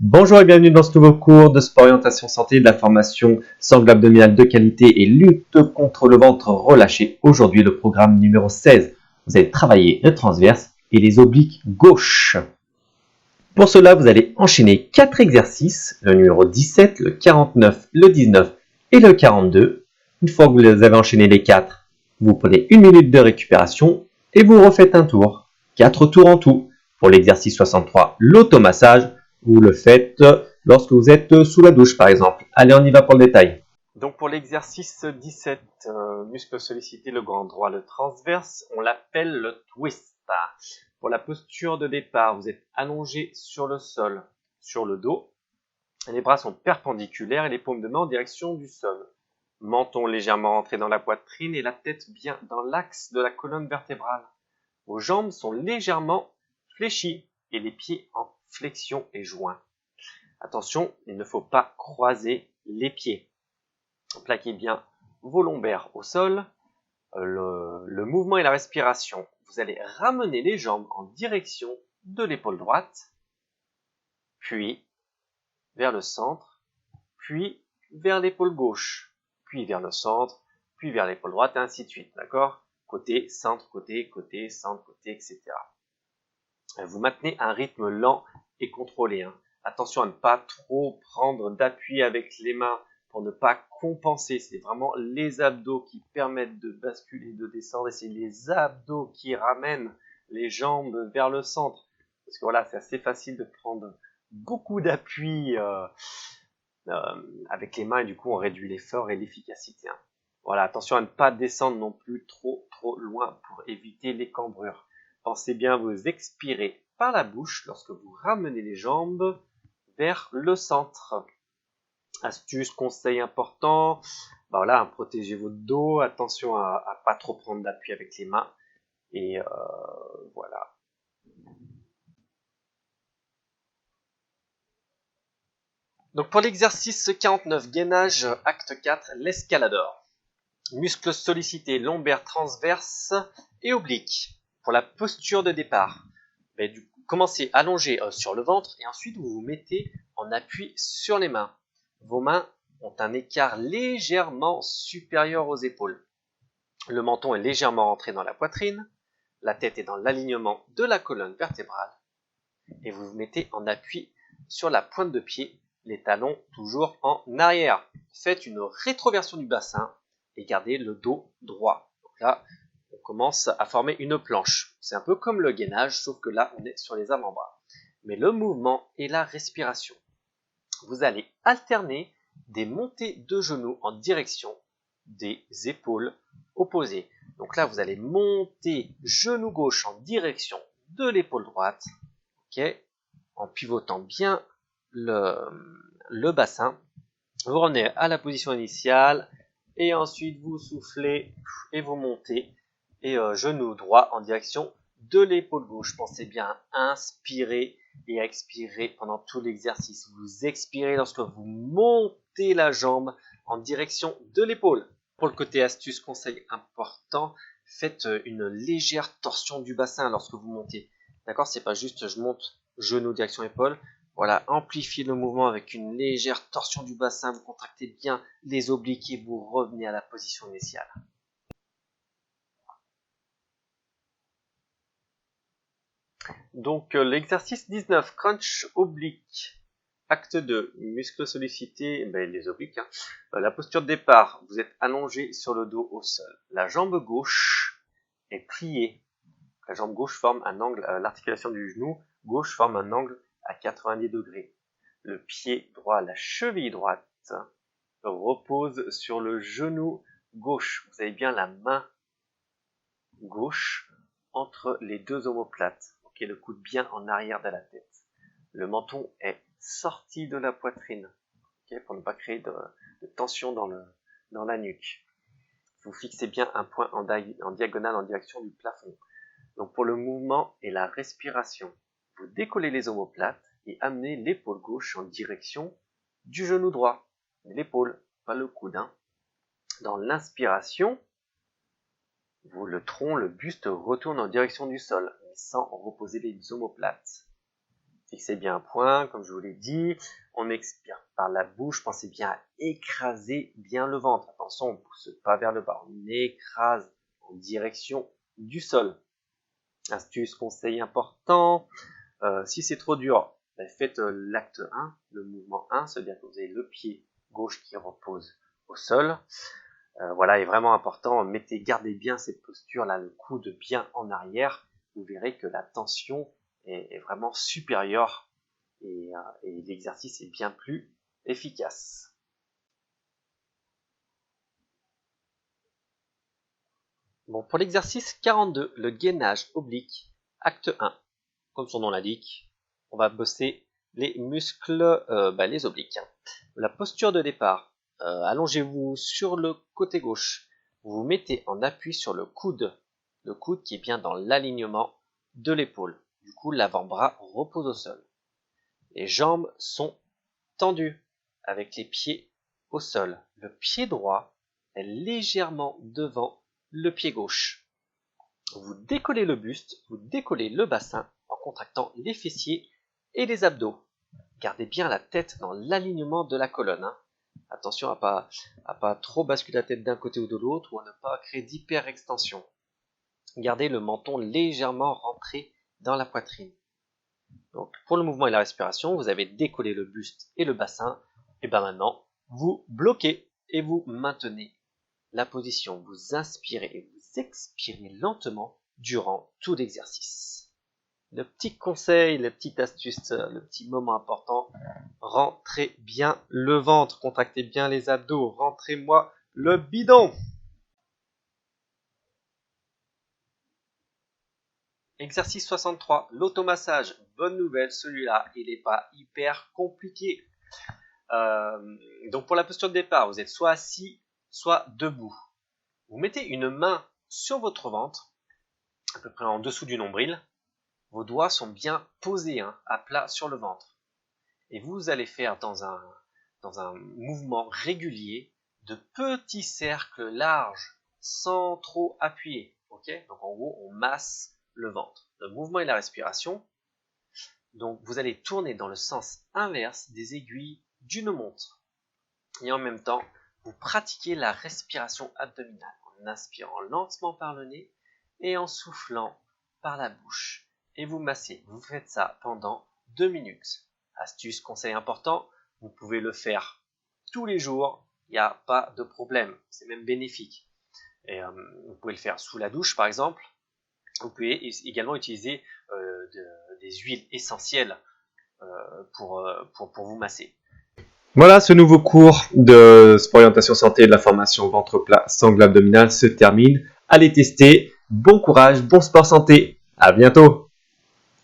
Bonjour et bienvenue dans ce nouveau cours de sport orientation santé de la formation sangle abdominale de qualité et lutte contre le ventre relâché. Aujourd'hui, le programme numéro 16. Vous allez travailler le transverse et les obliques gauche. Pour cela, vous allez enchaîner 4 exercices, le numéro 17, le 49, le 19 et le 42. Une fois que vous les avez enchaînés les 4, vous prenez 1 minute de récupération et vous refaites un tour. 4 tours en tout. Pour l'exercice 63, l'automassage, vous le faites lorsque vous êtes sous la douche par exemple. Allez, on y va pour le détail. Donc pour l'exercice 17, muscle sollicité, le grand droit, le transverse, on l'appelle le twist. Pour la posture de départ, vous êtes allongé sur le sol, sur le dos. Les bras sont perpendiculaires et les paumes de main en direction du sol. Menton légèrement rentré dans la poitrine et la tête bien dans l'axe de la colonne vertébrale. Vos jambes sont légèrement fléchies et les pieds en flexion et joints. Attention, il ne faut pas croiser les pieds. Plaquez bien vos lombaires au sol. Le mouvement et la respiration. Vous allez ramener les jambes en direction de l'épaule droite, puis vers le centre, puis vers l'épaule gauche, puis vers le centre, puis vers l'épaule droite, et ainsi de suite, d'accord? Côté, centre, côté, centre, côté, etc. Vous maintenez un rythme lent et contrôlé. Attention à ne pas trop prendre d'appui avec les mains pour ne pas compenser. C'est vraiment les abdos qui permettent de basculer, de descendre, et c'est les abdos qui ramènent les jambes vers le centre. Parce que voilà, c'est assez facile de prendre beaucoup d'appui avec les mains et du coup on réduit l'effort et l'efficacité. Voilà, attention à ne pas descendre non plus trop loin pour éviter les cambrures. Pensez bien à vous expirer par la bouche lorsque vous ramenez les jambes vers le centre. Astuce, conseil important, voilà, protégez votre dos, attention à pas trop prendre d'appui avec les mains, et voilà. Donc pour l'exercice 49, gainage, acte 4, l'escalador. Muscles sollicités, lombaires, transverses et obliques. Pour la posture de départ, commencez allongé sur le ventre et ensuite vous vous mettez en appui sur les mains. Vos mains ont un écart légèrement supérieur aux épaules. Le menton est légèrement rentré dans la poitrine, la tête est dans l'alignement de la colonne vertébrale et vous vous mettez en appui sur la pointe de pied, les talons toujours en arrière. Faites une rétroversion du bassin et gardez le dos droit. Donc là, on commence à former une planche. C'est un peu comme le gainage, sauf que là, on est sur les avant-bras. Mais le mouvement et la respiration. Vous allez alterner des montées de genoux en direction des épaules opposées. Donc là, vous allez monter genou gauche en direction de l'épaule droite, okay, en pivotant bien le bassin. Vous revenez à la position initiale et ensuite vous soufflez et vous montez et genou droit en direction de l'épaule gauche. Pensez bien à inspirer et à expirer pendant tout l'exercice. Vous expirez lorsque vous montez la jambe en direction de l'épaule. Pour le côté astuce, conseil important, faites une légère torsion du bassin lorsque vous montez. D'accord, c'est pas juste je monte genou direction épaule. Voilà, amplifiez le mouvement avec une légère torsion du bassin, vous contractez bien les obliques et vous revenez à la position initiale. Donc l'exercice 19, crunch oblique. Acte 2, muscles sollicités, les obliques. La posture de départ, vous êtes allongé sur le dos au sol. La jambe gauche est pliée. La jambe gauche forme un angle, l'articulation du genou gauche forme un angle à 90 degrés. Le pied droit, la cheville droite, repose sur le genou gauche. Vous avez bien la main gauche entre les deux omoplates. Okay, le coude bien en arrière de la tête. Le menton est sorti de la poitrine, okay, pour ne pas créer de tension dans la nuque. Vous fixez bien un point en diagonale en direction du plafond. Donc pour le mouvement et la respiration, vous décollez les omoplates et amenez l'épaule gauche en direction du genou droit. L'épaule, pas le coude. Dans l'inspiration, le tronc, le buste retourne en direction du sol, sans reposer les omoplates. Fixez bien un point, comme je vous l'ai dit. On expire par la bouche. Pensez bien à écraser bien le ventre. Attention, on ne pousse pas vers le bas. On écrase en direction du sol. Astuce, conseil important. Si c'est trop dur, faites l'acte 1, le mouvement 1. C'est-à-dire que vous avez le pied gauche qui repose au sol. Voilà, est vraiment important. Gardez bien cette posture là, le coude bien en arrière. Vous verrez que la tension est vraiment supérieure et l'exercice est bien plus efficace. Bon, pour l'exercice 42, le gainage oblique, acte 1. Comme son nom l'indique, on va bosser les muscles, les obliques. La posture de départ, allongez-vous sur le côté gauche. Vous vous mettez en appui sur le coude qui est bien dans l'alignement de l'épaule. Du coup, l'avant-bras repose au sol. Les jambes sont tendues avec les pieds au sol. Le pied droit est légèrement devant le pied gauche. Vous décollez le buste, vous décollez le bassin en contractant les fessiers et les abdos. Gardez bien la tête dans l'alignement de la colonne. Attention à pas trop basculer la tête d'un côté ou de l'autre ou à ne pas créer d'hyperextension. Gardez le menton légèrement rentré dans la poitrine. Donc, pour le mouvement et la respiration, vous avez décollé le buste et le bassin. Et maintenant, vous bloquez et vous maintenez la position. Vous inspirez et vous expirez lentement durant tout l'exercice. Le petit conseil, la petite astuce, le petit moment important, rentrez bien le ventre, contractez bien les abdos, rentrez-moi le bidon. Exercice 63, l'automassage. Bonne nouvelle, celui-là, il n'est pas hyper compliqué. Donc pour la posture de départ, vous êtes soit assis, soit debout. Vous mettez une main sur votre ventre, à peu près en dessous du nombril. Vos doigts sont bien posés, à plat sur le ventre. Et vous allez faire dans un mouvement régulier de petits cercles larges, sans trop appuyer. Okay ? Donc en gros, on masse le ventre. Le mouvement et la respiration. Donc vous allez tourner dans le sens inverse des aiguilles d'une montre. Et en même temps, vous pratiquez la respiration abdominale en inspirant lentement par le nez et en soufflant par la bouche. Et vous massez. Vous faites ça pendant 2 minutes. Astuce, conseil important, vous pouvez le faire tous les jours, il n'y a pas de problème, c'est même bénéfique. Et, vous pouvez le faire sous la douche par exemple. Vous pouvez également utiliser des huiles essentielles pour vous masser. Voilà, ce nouveau cours de orientation santé et de la formation ventre plat, sangle abdominal se termine. Allez tester. Bon courage, bon sport santé. À bientôt.